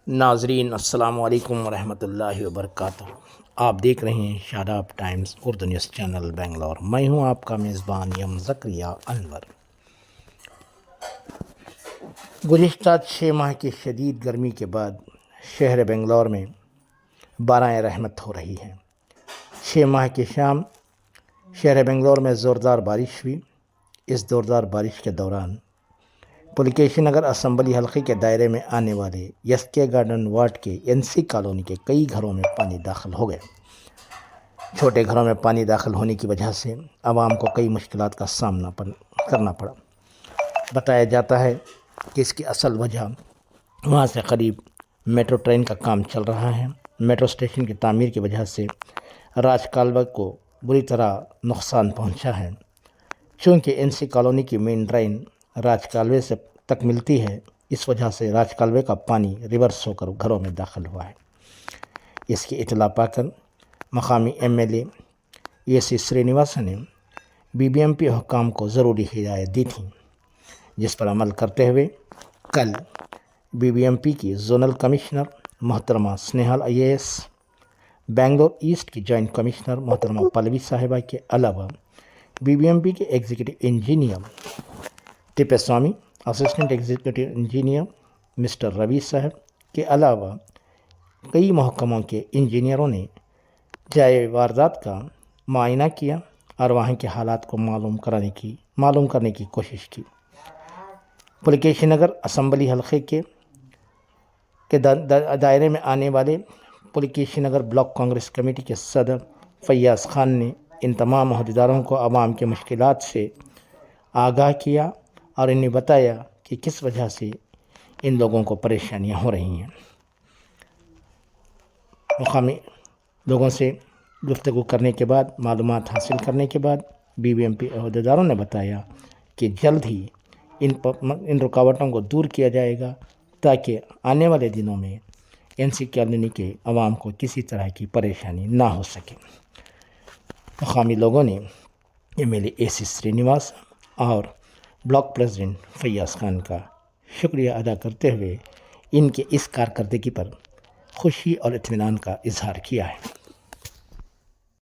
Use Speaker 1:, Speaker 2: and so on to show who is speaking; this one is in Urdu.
Speaker 1: ناظرین السلام علیکم ورحمۃ اللہ وبرکاتہ۔ آپ دیکھ رہے ہیں Shadab times Urdu news channel Bangalore. میں ہوں آپ کا میزبان یم زکریا انور۔ گزشتہ 6 ماہ کی شدید گرمی کے بعد شہر بنگلور میں باران رحمت ہو رہی ہے۔ 6 ماہ کی شام شہر بنگلور میں زوردار بارش ہوئی۔ اس زوردار بارش کے دوران پولیکیشن نگر اسمبلی حلقے کے دائرے میں آنے والے ایس کے گارڈن وارڈ کے NC کالونی کے کئی گھروں میں پانی داخل ہو گیا۔ چھوٹے گھروں میں پانی داخل ہونے کی وجہ سے عوام کو کئی مشکلات کا سامنا کرنا پڑا۔ بتایا جاتا ہے کہ اس کی اصل وجہ وہاں سے قریب میٹرو ٹرین کا کام چل رہا ہے۔ میٹرو اسٹیشن کی تعمیر کی وجہ سے راج کالوے کو بری طرح نقصان پہنچا ہے۔ چونکہ NC کالونی کی مین ڈرین راج کالوے سے تک ملتی ہے، اس وجہ سے راج کالوے کا پانی ریورس ہو کر گھروں میں داخل ہوا ہے۔ اس کی اطلاع پا کر مقامی MLA AC سرینیواسن نے BBMP حکام کو ضروری ہدایت دی تھی، جس پر عمل کرتے ہوئے کل BBMP کی زونل کمشنر محترمہ سنیہال IAS، بنگلور ایسٹ کی جوائنٹ کمشنر محترمہ پلوی صاحبہ کے علاوہ BBMP کے executive engineer Thippeswamy, assistant executive engineer mister Ravi صاحب کے علاوہ کئی محکموں کے انجینئروں نے جائے واردات کا معائنہ کیا اور وہاں کے حالات کو معلوم کرنے کی کوشش کی۔ پولیکیشن نگر اسمبلی حلقے کے دائرے میں آنے والے پولیکیشن نگر بلاک کانگریس کمیٹی کے صدر فیاض خان نے ان تمام عہدیداروں کو عوام کے مشکلات سے آگاہ کیا اور انہیں بتایا کہ کس وجہ سے ان لوگوں کو پریشانیاں ہو رہی ہیں۔ مقامی لوگوں سے گفتگو کرنے کے بعد، معلومات حاصل کرنے کے بعد BBMP عہدیداروں نے بتایا کہ جلد ہی ان رکاوٹوں کو دور کیا جائے گا تاکہ آنے والے دنوں میں NC کالونی کے عوام کو کسی طرح کی پریشانی نہ ہو سکے۔ مقامی لوگوں نے MLA AC سرینیواس اور بلاک پریزیڈنٹ فیاض خان کا شکریہ ادا کرتے ہوئے ان کے اس کارکردگی پر خوشی اور اطمینان کا اظہار کیا ہے۔